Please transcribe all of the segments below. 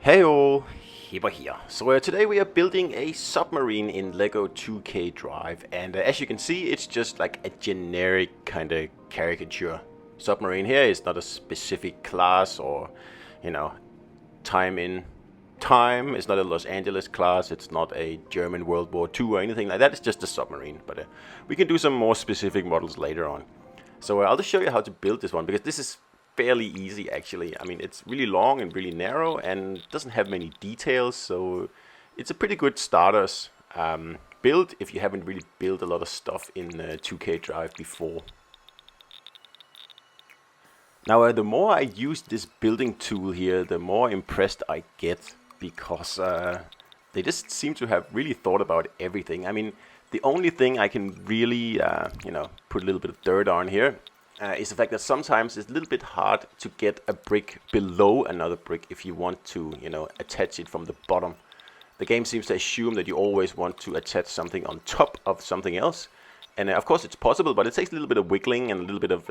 Hey all, Hipper here. So today we are building a submarine in LEGO 2K Drive, and as you can see, it's just like a generic kind of caricature. Submarine here is not a specific class or, you know, time in time. It's not a Los Angeles class. It's not a German World War II or anything like that. It's just a submarine, but we can do some more specific models later on. So I'll just show you how to build this one, because this is fairly easy actually. I mean, it's really long and really narrow and doesn't have many details, so it's a pretty good starters build if you haven't really built a lot of stuff in 2K Drive before. Now the more I use this building tool here, the more impressed I get, because they just seem to have really thought about everything. I mean, the only thing I can really put a little bit of dirt on here is the fact that sometimes it's a little bit hard to get a brick below another brick if you want to, attach it from the bottom. The game seems to assume that you always want to attach something on top of something else. And of course it's possible, but it takes a little bit of wiggling and a little bit of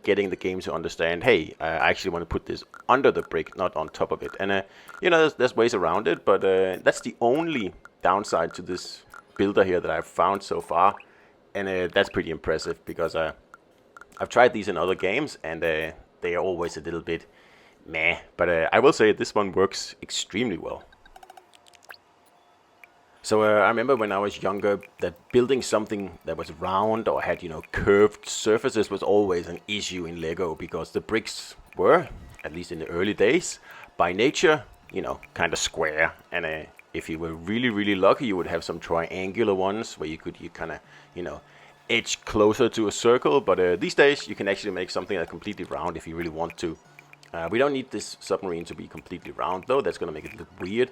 getting the game to understand, hey, I actually want to put this under the brick, not on top of it. And there's ways around it, but that's the only downside to this builder here that I've found so far. And that's pretty impressive, because I've tried these in other games, and they are always a little bit meh. But I will say this one works extremely well. So I remember when I was younger that building something that was round or had, curved surfaces was always an issue in LEGO, because the bricks were, at least in the early days, by nature, kind of square. And if you were really, really lucky, you would have some triangular ones where you kind of, edge closer to a circle. But these days you can actually make something that's completely round if you really want to. We don't need this submarine to be completely round though. That's going to make it look weird.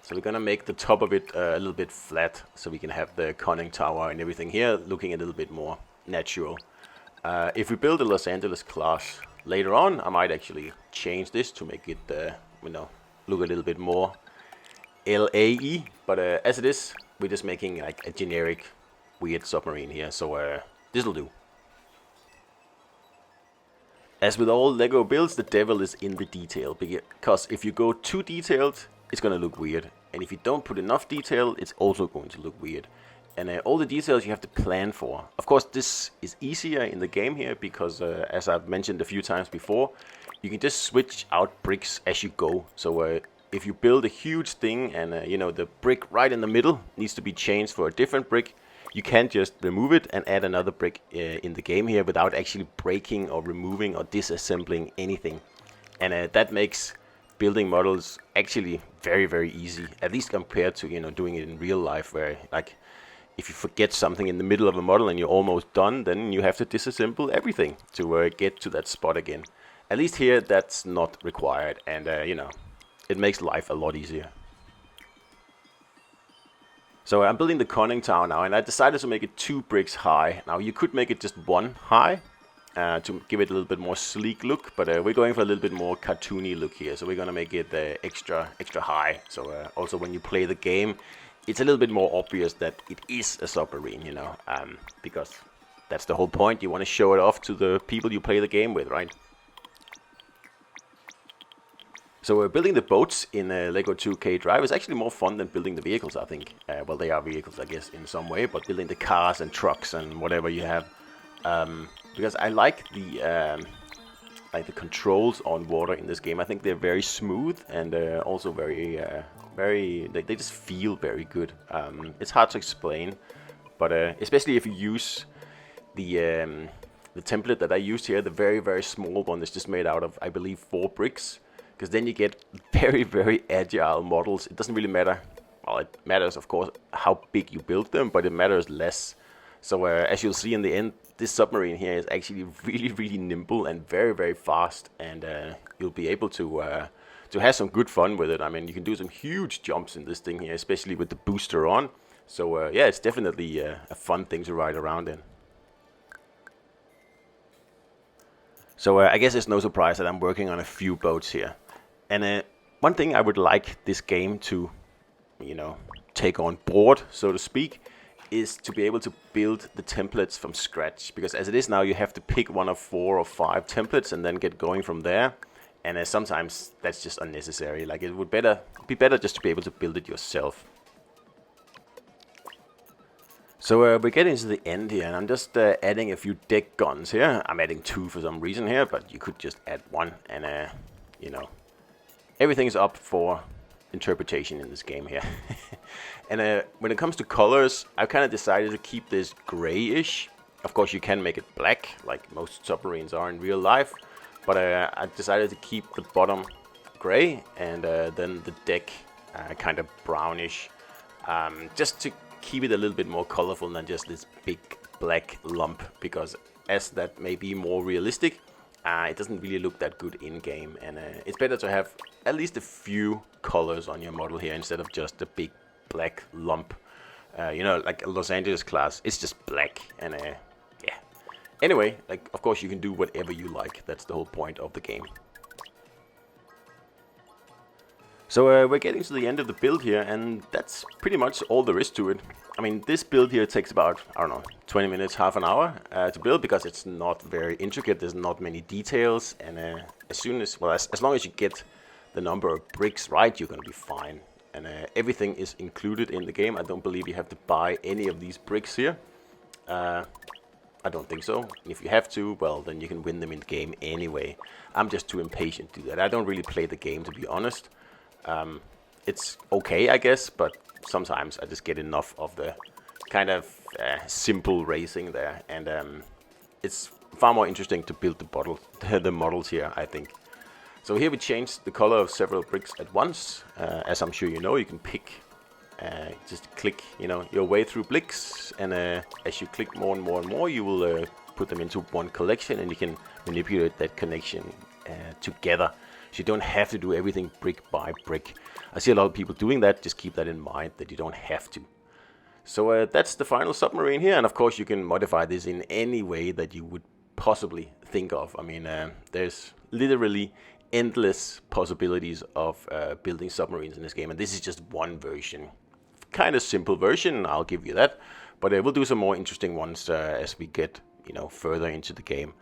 So we're going to make the top of it a little bit flat, so we can have the conning tower and everything here looking a little bit more natural. If we build a Los Angeles class later on, I might actually change this to make it look a little bit more LAE. But as it is, we're just making like a generic weird submarine here, so this'll do. As with all LEGO builds, the devil is in the detail, because if you go too detailed, it's going to look weird, and if you don't put enough detail, it's also going to look weird. And all the details you have to plan for. Of course, this is easier in the game here, because as I've mentioned a few times before, you can just switch out bricks as you go. So if you build a huge thing and the brick right in the middle needs to be changed for a different brick, you can just remove it and add another brick in the game here without actually breaking or removing or disassembling anything. And that makes building models actually very, very easy, at least compared to doing it in real life, where like if you forget something in the middle of a model and you're almost done, then you have to disassemble everything to get to that spot again. At least here that's not required, and it makes life a lot easier. So I'm building the conning tower now, and I decided to make it 2 bricks high. Now you could make it just 1 high to give it a little bit more sleek look, but we're going for a little bit more cartoony look here. So we're gonna make it extra high. So also when you play the game, it's a little bit more obvious that it is a submarine, because that's the whole point. You want to show it off to the people you play the game with, right? So building the boats in LEGO 2K Drive is actually more fun than building the vehicles, I think. Well, they are vehicles, I guess, in some way, but building the cars and trucks and whatever you have, because I like the controls on water in this game. I think they're very smooth and also very, they just feel very good. It's hard to explain, but especially if you use the template that I used here, the very, very small one that's just made out of, I believe, 4 bricks. Because then you get very, very agile models. It doesn't really matter. Well, it matters, of course, how big you build them, but it matters less. So as you'll see in the end, this submarine here is actually really, really nimble and very, very fast. And you'll be able to have some good fun with it. I mean, you can do some huge jumps in this thing here, especially with the booster on. So yeah, it's definitely a fun thing to ride around in. So I guess it's no surprise that I'm working on a few boats here. And one thing I would like this game to, take on board, so to speak, is to be able to build the templates from scratch. Because as it is now, you have to pick one of 4 or 5 templates and then get going from there. and sometimes that's just unnecessary. Like, it would be better just to be able to build it yourself. So we're getting to the end here, and I'm just adding a few deck guns here. I'm adding 2 for some reason here, but you could just add 1, and you know, everything's up for interpretation in this game here. And when it comes to colors, I've kind of decided to keep this grayish. Of course, you can make it black, like most submarines are in real life, but I decided to keep the bottom gray, and then the deck kind of brownish, just to keep it a little bit more colorful than just this big black lump, because as that may be more realistic, it doesn't really look that good in game, and it's better to have at least a few colors on your model here instead of just a big black lump. You know, like a Los Angeles class, it's just black, and yeah. Anyway, like, of course you can do whatever you like. That's the whole point of the game. So we're getting to the end of the build here, and that's pretty much all there is to it. I mean, this build here takes about, I don't know, 20 minutes, half an hour to build, because it's not very intricate. There's not many details, and as long as you get the number of bricks right, you're gonna be fine. And everything is included in the game. I don't believe you have to buy any of these bricks here. I don't think so. If you have to, well, then you can win them in the game anyway. I'm just too impatient to do that. I don't really play the game, to be honest. It's okay, I guess, but sometimes I just get enough of the kind of simple racing there, and it's far more interesting to build the models here, I think. So here we changed the color of several bricks at once. As I'm sure you know, you can pick, just click, you know, your way through bricks, and as you click more and more and more, you will put them into one collection, and you can manipulate that connection together. So you don't have to do everything brick by brick. I see a lot of people doing that. Just keep that in mind, that you don't have to. So that's the final submarine here, and of course you can modify this in any way that you would possibly think of. I mean, there's literally endless possibilities of building submarines in this game, and this is just one version. Kind of simple version, I'll give you that, but we'll do some more interesting ones as we get, you know, further into the game.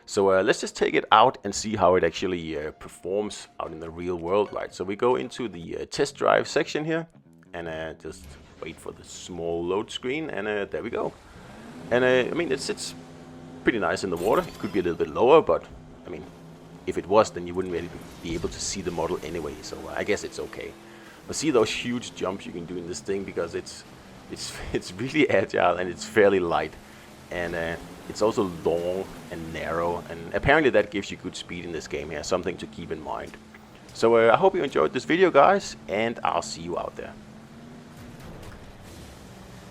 So let's just take it out and see how it actually performs out in the real world, right? So we go into the test drive section here, and just wait for the small load screen, and there we go. And I mean, it sits pretty nice in the water. It could be a little bit lower, but I mean, if it was, then you wouldn't really be able to see the model anyway, so I guess it's okay. But see those huge jumps you can do in this thing, because it's really agile, and it's fairly light, and it's also long and narrow, and apparently that gives you good speed in this game here, something to keep in mind. So I hope you enjoyed this video, guys, and I'll see you out there.